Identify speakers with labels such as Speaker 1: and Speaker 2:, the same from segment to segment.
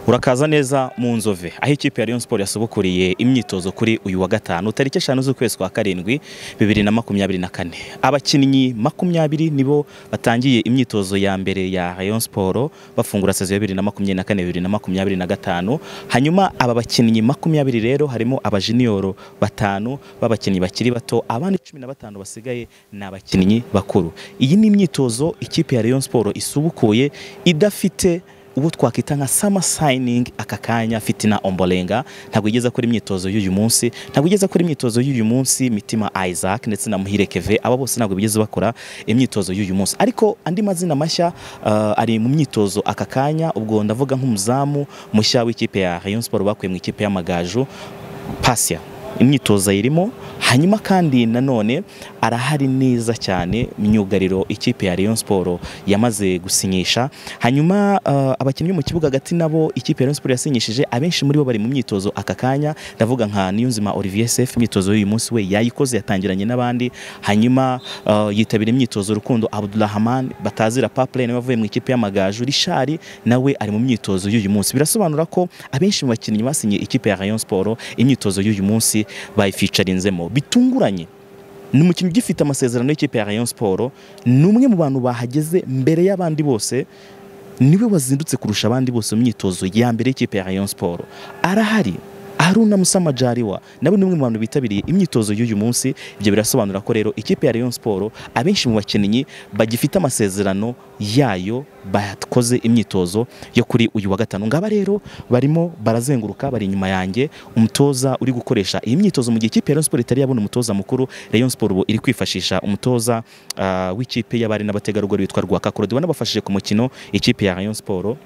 Speaker 1: Urakaza neza mu Nzove aho ikipe ya Rayon Sport yasubukuriye imyitozo kuri uyu wa gatanu tariki 5 z'ukwezi kwa karindwi 2024. Abakinnyi 20 nibo batangiye imyitozo ya mbere ya Rayon Sport bafungura saison ya 2024-2025. Hanyuma aba bakinnyi 20 rero harimo abajunior 5 b'abakinnyi bakiri bato, abandi 15 basigaye ni abakinnyi bakuru. Iyi ni imyitozo ikipe ya Rayon Sport isubukuye idafite ubu twakita nka summer signing akakanya Fitina Ombolenga ntabwo igeza kuri imyitozo y'uyu munsi, ntabwo igeza kuri imyitozo y'uyu munsi Mitima Isaac ndetse na Muhire Keve, aba bose ntabwo bigeze bakora imyitozo y'uyu munsi. Ariko andi mazina mashya ari mu myitozo akakanya, ubwo ndavuga nk'umuzamu mushya w'ikipe ya Rayon Sport bakuye mu ikipe y'Amagaju Pasia, imyitozo irimo. Hanyuma kandi nanone arahari neza cyane myugariro ikipe ya Rayon Sport yamaze gusinyisha. Hanyuma abakinnyi mu kibuga hagati nabo ikipe ya Rayon Sport yasinyishije, abenshi muri bo bari mu myitozo akakanya, ndavuga nka Niyonzima Olivier Sef, imyitozo y'uyu munsi we yayikoze yatangiranye n'abandi. Hanyuma yitabira imyitozo Rukundo Abdulrahman Batazira Paple nawe bavuye mu ikipe y'Amagaju, Rishari nawe ari mu myitozo y'uyu munsi. Birasobanura ko abenshi mu bakinnyi basinye ikipe ya Rayon Sport imyitozo y'uyu munsi bayifeaturinzemo bitunguranye. Ni umukinnyi ugifite amasezerano y'ikipe ya Rayon Sport, ni umwe mu bantu bahageze mbere y'abandi bose, niwe wazindutse kurusha abandi bose mu myitozo ya mbere y'ikipe ya Rayon Sport. Arahari Haruna Musa Majaliwa nawe ni umwe mu bantu bitabiriye imyitozo y'uyu munsi. Ibyo birasobanura ko rero ikipe ya Rayon Sport abenshi mu bakinnyi bagifite amasezerano yayo bakoze imyitozo yo kuri uyu wa gatanu. Ngaba rero barimo barazenguruka, bari inyuma yanjye, umutoza uri gukoresha iyi myitozo mu gihe ikipe ya Rayon Sport itari yabona umutoza mukuru. Rayon Sport iri kwifashisha umutoza w'ikipe y'abari n'abategarugori witwa Rwakakorodi wanabafashije ku mukino ikipe ya Rayon Sport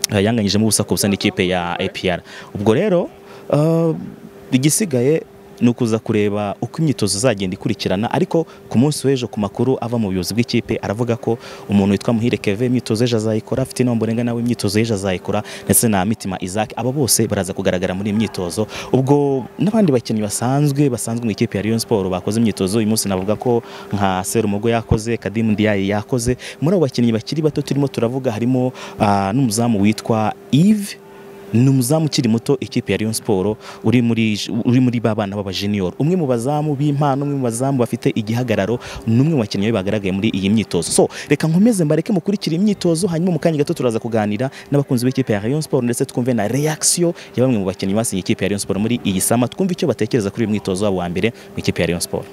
Speaker 1: yanganyijemo ubusa ku busa n'ikipe ya APR. Ubwo rero igisigaye ni ukuza kureba uko imyitozo izagenda ikurikirana. Ariko ku munsi w'ejo ku makuru ava mu buyobozi bw'ikipe aravuga ko umuntu witwa Muhire Keve imyitozo ejo azayikora, Fitina Ombolenga nawe imyitozo ejo azayikora, ndetse na Mitima Isaac, aba bose baraza kugaragara muri imyitozo. Ubwo n'abandi bakinnyi basanzwe mu ikipe ya Rayon Sport bakoze imyitozo uyu munsi, navuga ko nka Serumogo yakoze, Kadimu Ndiaye yakoze. Muri abo bakinnyi bakiri bato turimo turavuga harimo n'umuzamu witwa Yves, ni umuzamu ukiri muto ikipe ya Rayon Sport uri muri babana baba junior, umwe mu bazamu b'impano, umwe mu bazamu bafite igihagararo, numwe mu bakinnyi bagaragaye muri iyi myitozo. So reka nkomeze mbareke mukurikira imyitozo, hanyuma mu kanya gato turaza kuganira n'abakunzi b'ikipe ya Rayon Sport ndetse twumve na reaction ya bamwe mu bakinnyi basinye ikipe ya Rayon Sport muri iyi sama, twumve icyo batekereza kuri uyu mwitozo wabo wa mbere mu ikipe ya Rayon Sport.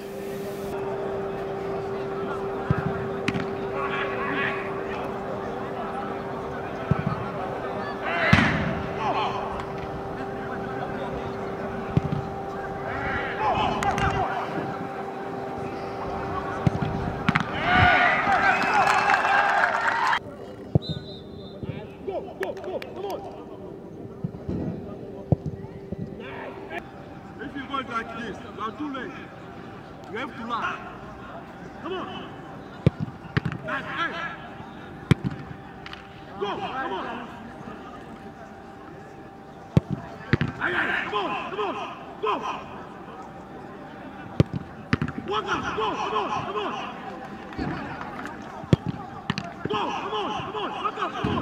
Speaker 2: Like this, you are too late. You have to laugh. Come on. Nice. Hey. Go. Come on. Come on. Go. Walk up. Go. Come on. Go. Come on. Walk up. Come on.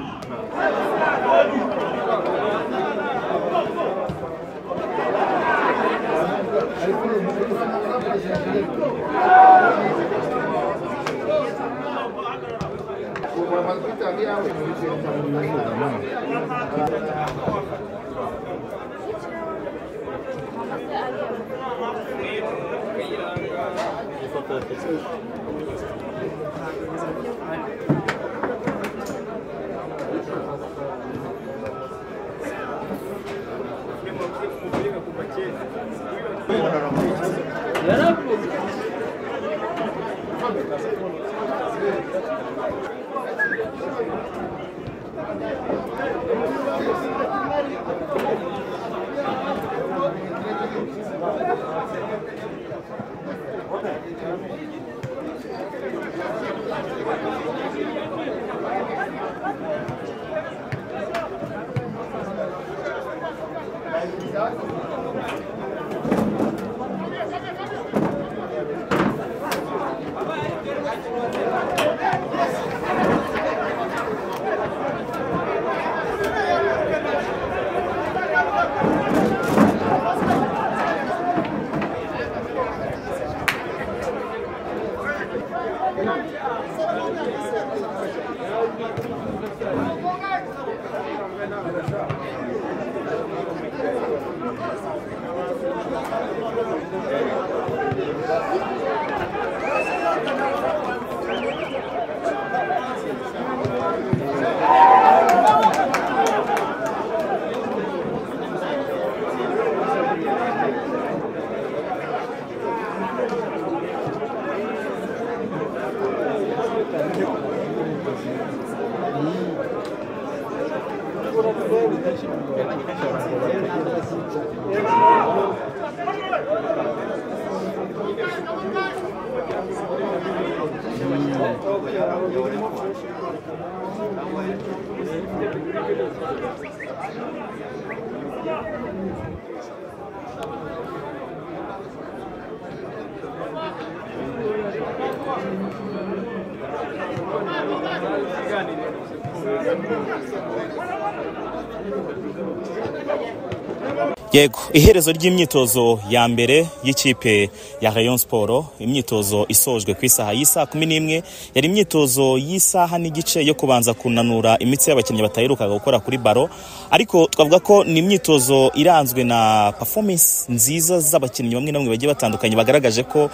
Speaker 1: Yego, iherezo ry'imyitozo ya mbere y'ikipe ya Rayon Sport, imyitozo isojwe ku isaha y'isa 11, yari imyitozo y'isaha n'igice yo kubanza kunanura imitsi y'abakinnyi bataherukaga gukora kuri baro, ariko twavuga ko ni imyitozo iranzwe na performance nziza z'abakinnyi bamwe namwe bagiye batandukanye bagaragaje ko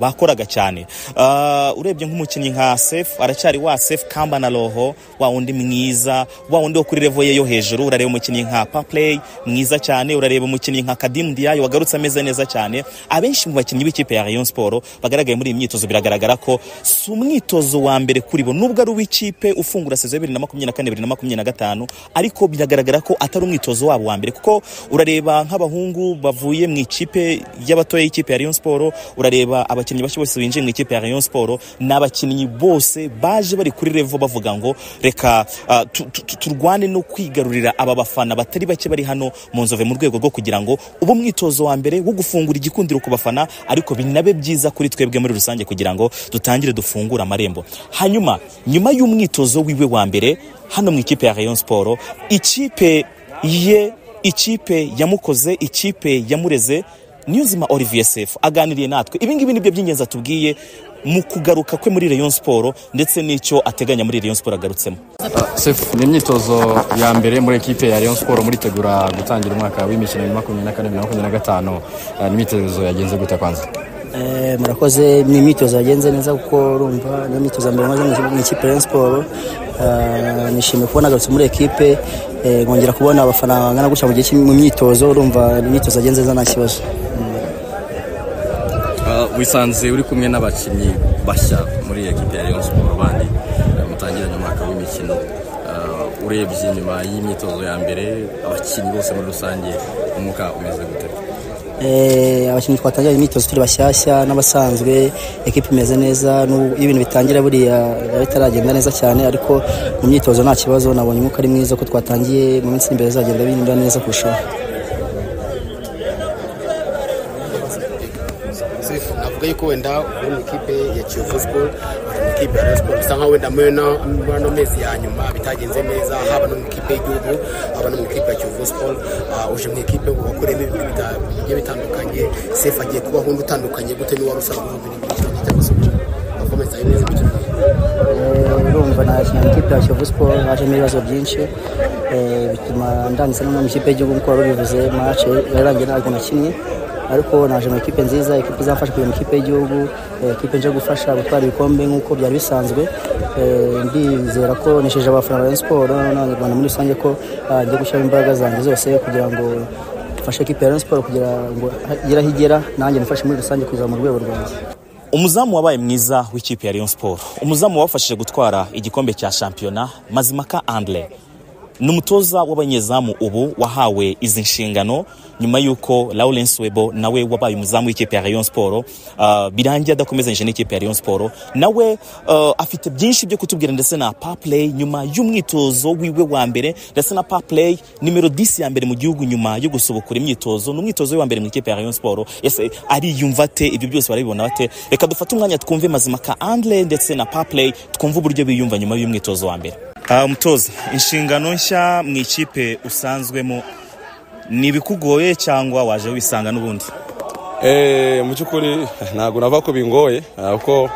Speaker 1: bakoraga cyane. Urebye nk'umukinnyi nka Sef aracyari wa Sef Kamba na Roho, wa wundi mwiza, wa wundi wo kuri level ye yo hejuru. Urareba umukinnyi nka Paplay mwiza cyane, urareba umukinnyi nka Kadim Diaye wagarutse ameze neza cyane. Abenshi mu bakinnyi b'ikipe ya Rayon Sport bagaragaye muri iyi myitozo biragaragara ko si umwitozo wa mbere kuri bo, nubwo ari w'ikipe ufungura sezo 2024-2025, ariko biragaragara ko atari umwitozo wabo wa mbere, kuko urareba nk'abahungu bavuye mu ikipe y'abatoye y'ikipe ya Rayon Sport, urareba abakinnyi bashya bose binjiye mu ikipe ya Rayon Sport, n'abakinnyi bose baje bari kuri level bavuga ngo reka turwane no kwigarurira aba bafana batari bake bari hano mu Nzove mu rwego rwo kugira ngo ubu mwitozo wa mbere wo gufungura igikundiro ku bafana, ariko binabe byiza kuri twebwe muri rusange kugira ngo dutangire dufungura amarembo. Hanyuma nyuma y'umwitozo wiwe wa mbere hano mu ikipe ya Rayon Sport, ikipe yamukoze, ikipe yamureze, Niyonzima Olivier Sefu aganiriye natwe. Ibi ngibi nibyo by'ingenzi atubwiye mu kugaruka kwe muri Rayon Sport ndetse n'icyo ateganya muri Rayon Sport agarutsemo.
Speaker 3: Sefu, ni imyitozo ya mbere muri ekipe ya Rayon Sport muri tegura gutangira umwaka w'imikino 2024-2025. Ni imyitozo yagenze gute kwanza?
Speaker 4: Murakoze. Ni imyitozo yagenze neza kuko urumva ni imyitozo mbere maze mu ikipe ya Rayon Sport. Nishimiye kubona agarutse muri ekipe, ngongera kubona abafana bangana gutya mu gihe mu myitozo. Urumva ni imyitozo yagenze neza nta kibazo.
Speaker 3: Wisanze uri kumwe n'abakinnyi bashya muri ekipe ya Rayon Sport bandi mutangiranye umwaka w'imikino, urebye nyuma y'imyitozo ya mbere abakinnyi bose muri rusange umwuka umeze gute?
Speaker 4: Abakinnyi twatangira imyitozo turi bashyashya n'abasanzwe, ekipe imeze neza, ibintu bitangira buriya bitaragenda neza cyane, ariko mu myitozo nta kibazo. Nabonye umwuka ari mwiza ko twatangiye, mu minsi imbere zagenda binda neza kurushaho.
Speaker 5: Navuga yuko wenda uri mu ikipe ya Kiyovu Sport, mu ikipe ya Rayon Sport, bisa nkaho wenda muri no mezi ya nyuma bitagenze neza, haba no mu ikipe y'igihugu, haba no mu ikipe ya Kiyovu Sport. Uje mu ikipe ngo bakoremo ibintu bigiye bitandukanye. Sefu agiye kuba hundi utandukanye gute n'uwari usanzwe mu mikino cyangwa se performance ari neza bityo?
Speaker 4: Urumva naje mu ikipe ya Kiyovu Sport, naje mu bibazo byinshi bituma ndangiza no mu ikipe y'igihugu nk'uko bivuze. Match yarangiye ntabwo nakinnye, ariko naje mu ikipe nziza, ikipe izamfasha kujya mu ikipe y'igihugu, ikipe nje gufasha gutwara ibikombe nk'uko byari bisanzwe. Ndizera ko nisheje abafana ba Rayon Sport n'abanyarwanda muri rusange ko ngiye gushyira imbaraga zanjye zose kugira ngo mfashe ikipe ya Rayon Sport kugira ngo igera nanjye nifashe muri rusange kuza mu rwego rwanjye.
Speaker 1: Umuzamu wabaye mwiza w'ikipe ya Rayon Sport, umuzamu wafashije gutwara igikombe cya shampiyona, Mazimaka Andre, n'umutoza w'abanyezamu ubu wahawe izi nshingano nyuma yuko Lawrence Webo nawe wabaye umuzamu w'ikipe ya Rayon Sport, birangiye adakomezanyije n'ikipe ya Rayon Sport. Nawe afite byinshi byo kutubwira, ndetse na Paplay nyuma y'umwitozo wiwe wa mbere, ndetse na Paplay nimero 10 ya mbere mu gihugu nyuma yo gusubukura imyitozo, n'umwitozo wa mbere mu ikipe ya Rayon Sport. Ese ari yumva te ibyo byose barabibona bate? Reka dufate umwanya twumve Mazimaka Andre ndetse na Paplay, twumve uburyo biyumva nyuma y'umwitozo wa mbere. Mutozi, inshingano nshya mu ikipe usanzwemo ni bikugoye cyangwa waje wisanga n'ubundi?
Speaker 6: Mu cyukuri ntago nava ko bingoye, kuko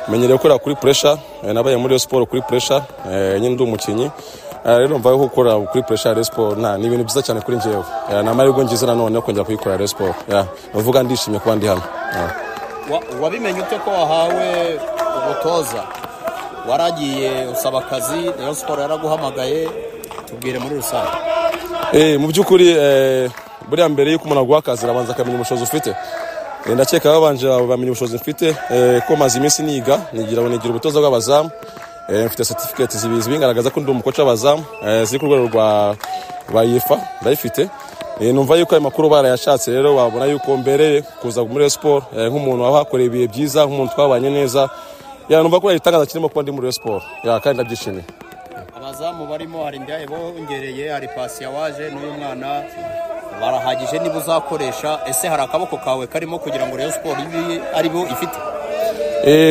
Speaker 6: menyereye gukora kuri pressure, nabaye muri sport kuri pressure, nyine ndi umukinyi. Rero mva ko gukora kuri pressure ya sport ni ibintu byiza cyane kuri njyewe. Namahirwe ngize nanone kongera kuyikora ya sport. Bavuga ndishimye kuba ndi hano.
Speaker 3: Wabimenye ute ko wahawe ubutoza? Waragiye usaba akazi, Rayon Sport yaraguhamagaye, tubwire muri rusange.
Speaker 6: Mu byukuri buriya mbere yuko umuntu aguha akazi arabanza akamenya ubushobozi ufite. Ndakeka babanje bamenya ubushobozi mfite, ko maze iminsi niga nigira ubutoza bw'abazamu. Mfite certificate zibizi bingaragaza ko ndi umukoci w'abazamu, ziri ku rwego rwa UEFA ndayifite. Numva yuko ayo makuru barayashatse, rero babona yuko mbere kuza muri sport nk'umuntu wahakoreye ibihe byiza, nk'umuntu twabanye neza. Numva ko itangaza kirimo kuba ndi muri sport, kandi ndabyishimiye.
Speaker 3: Abazamu barimo hari Ndiaye bongereye, hari Pasi yawaje n'uyu mwana barahagije, niba uzakoresha ese hari akaboko kawe karimo kugira ngo Rayon Sport ibi ari bo ifite?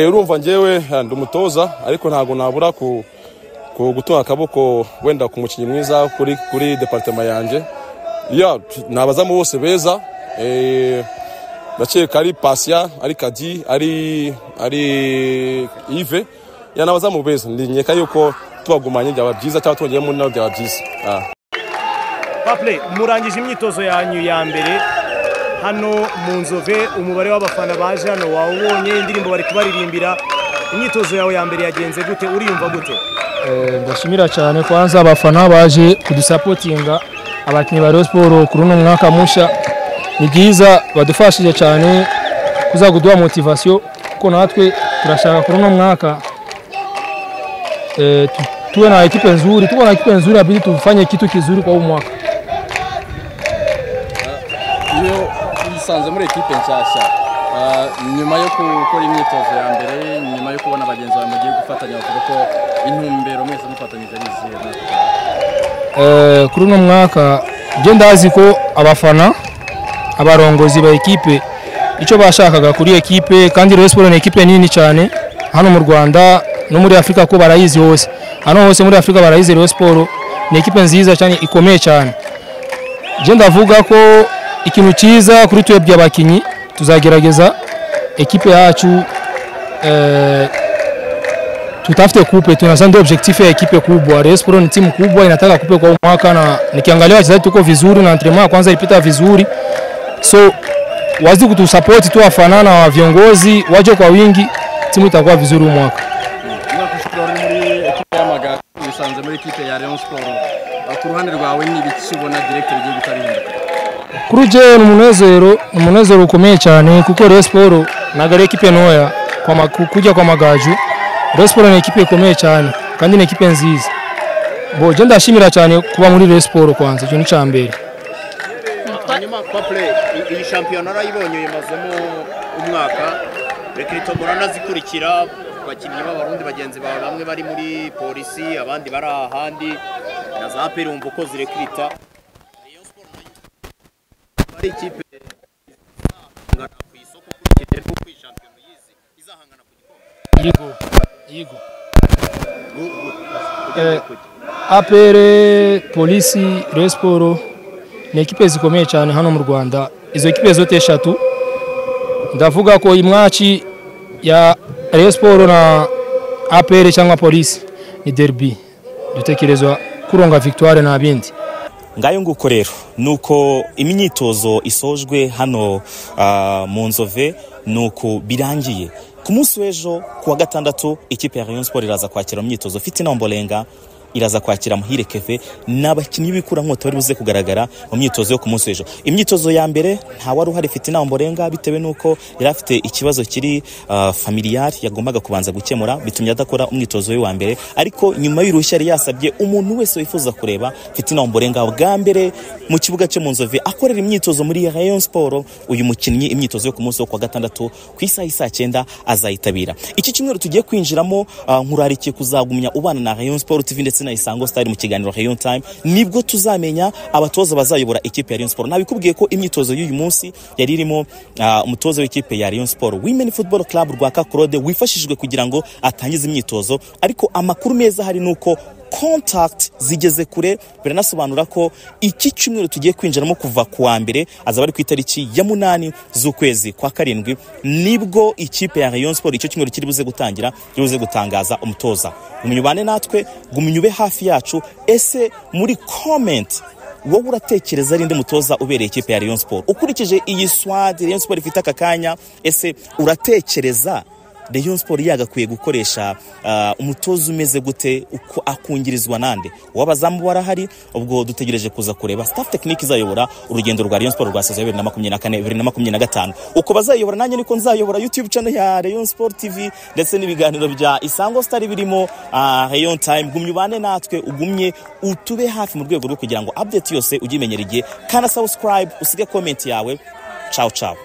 Speaker 6: Urumva njyewe ndi umutoza, ariko ntago nabura ku gutunga akaboko wenda ku mukinyi mwiza kuri departement yanje. Nabazamu bose beza, ndakeka ari Pasia, ari Kadi, ari Yves, nabazamu beza. Ndinyeka yuko tubagumanye byaba byiza cyangwa twongeye muri nawe byaba byiza.
Speaker 2: Paple, murangije imyitozo yanyu ya mbere hano mu Nzove, umubare w'abafana baje hano wawubonye, indirimbo bari kubaririmbira, imyitozo yawe ya mbere yagenze gute, uriyumva gute?
Speaker 7: Ndashimira cyane kwanza abafana baje kudusapotinga abakinyi ba Rayon Sport kuri uno mwaka musha. Ni byiza badufashije cyane kuza kuduha motivation, kuko natwe turashaka kuri uno mwaka tuwe na ekipe nzuri, abidi tufanye kitu kizuri kwa mwaka.
Speaker 3: Iyo usanze muri ekipe nshyashya, nyuma yo gukora imyitozo ya mbere, nyuma yo kubona abagenzi bawe mugiye gufatanya, bavuga ko intumbero mwese mufatanyije ari izihe?
Speaker 7: Kuri uno mwaka byo ndazi ko abafana, abarongozi ba ekipe icyo bashakaga kuri ekipe, kandi Rayon Sport ni ekipe nini cyane hano mu Rwanda no muri Afrika, ko barayizi hose. Hano hose muri Afrika barayizi Rayon Sport ni ekipe nziza cyane, ikomeye cyane. Je ndavuga ko ikintu cyiza kuri twebwe abakinyi, tuzagerageza ekipe yacu tutafute kupe, tunasanda objectif ya ekipe kubwa. Rayon Sport ni timu kubwa, inataka kupe kwa mwaka, na nikiangalia wachezaji tuko vizuri na entraînement kwanza ilipita vizuri. So wazi kutusupport tu wafanana wa viongozi waje kwa wingi, timu itakuwa vizuri mwaka.
Speaker 3: Ndakushukuru muri ekipe y'Amagaju, bisanze muri ekipe ya Rayon Sport. Ku ruhande rwawe ni ibiki ubona director bigiye gutarinda?
Speaker 7: Kuri je ni umunezero ukomeye cyane, kuko Rayon Sport nagare ekipe noya kwa kujya kwa Amagaju. Rayon Sport ni ekipe ikomeye cyane kandi ni ekipe nziza. Je ndashimira cyane kuba muri Rayon Sport kwanza, cyo ni cyambere.
Speaker 3: Hanyuma Paple, iyi shampiyona arayibonye yemazemo umwaka, Rekirito Morana zikurikira, abakinnyi b'abarundi bagenzi bawe bamwe bari muri polisi, abandi bari ahandi, na za APR umva uko zirekirita. Rayon Sport ari ikipe izahangana ku isoko kurikira uko iyi shampiyona yizi izahangana ku gikombe.
Speaker 7: Yego. APR, polisi, Rayon Sport ni ekipe zikomeye cyane hano mu Rwanda. Izo ekipe zote eshatu ndavuga ko imwachi ya Rayon Sport na APR cyangwa polisi ni derby, dutekerezwa kuronga victoire na bindi.
Speaker 1: Ngayo nguko rero nuko imyitozo isojwe hano mu Nzove, nuko birangiye. Ku munsi w'ejo kuwa gatandatu ikipe ya Rayon Sport iraza kwakira imyitozo Fitina Ombolenga, iraza kwakira Muhire Keve, n'abakinnyi bikura nkota bari buze kugaragara mu myitozo yo ku munsi w'ejo. Imyitozo ya mbere nta wari uhari Fitina Ombolenga, bitewe nuko yari afite ikibazo kiri familiar yagombaga kubanza gukemura, bitumye adakora umwitozo wa mbere. Ariko nyuma y'uruhushya yari yasabye umuntu wese wifuza kureba Fitina Ombolenga bwa mbere mu kibuga cyo mu Nzove akorera imyitozo muri Rayon Sport, uyu mukinnyi imyitozo yo ku munsi wo kwa gatandatu ku isaha 9 azayitabira. Iki cyumweru tugiye kwinjiramo, nkurarikiye kuzagumya ubana na Rayon Sport TV ndetse na Isango Star mu kiganiro Rayon Time, nibwo tuzamenya abatoza bazayobora ikipe ya Rayon Sport. Nabikubwiye ko imyitozo y'uyu munsi yari irimo umutoza w'ikipe ya Rayon Sport Women Football Club Rwaka Claude wifashishijwe kugira ngo atangize imyitozo, ariko amakuru meza hari nuko contact zigeze kure. Biranasobanura ko iki cyumweru tugiye kwinjiramo kuva kuwa mbere azaba ari ku itariki ya 8 z'ukwezi kwa karindwi nibwo ikipe ya Rayon Sport icyo cyumweru kiri buze gutangira, kiri gutangaza umutoza. Umunyubane natwe, gumunyube hafi yacu. Ese muri comment wowe uratekereza rinde mutoza ubereye ikipe ya Rayon Sport ukurikije iyi squad Rayon Sport ifite akakanya? Ese uratekereza Rayon Sport yagakwiye gukoresha umutoza umeze gute, uko akungirizwa nande? Wabazamu barahari, ubwo dutegereje kuza kureba staff technique izayobora urugendo rwa Rayon Sport rwa saison 2024-2025. Uko bazayobora nanjye niko nzayobora YouTube channel ya Rayon Sport TV ndetse n'ibiganiro bya Isango Star birimo Rayon Time. Gumyubane natwe, ugumye utube hafi mu rwego rwo kugira ngo update yose ugimenyera igihe. Kana subscribe, usige comment yawe. Ciao ciao.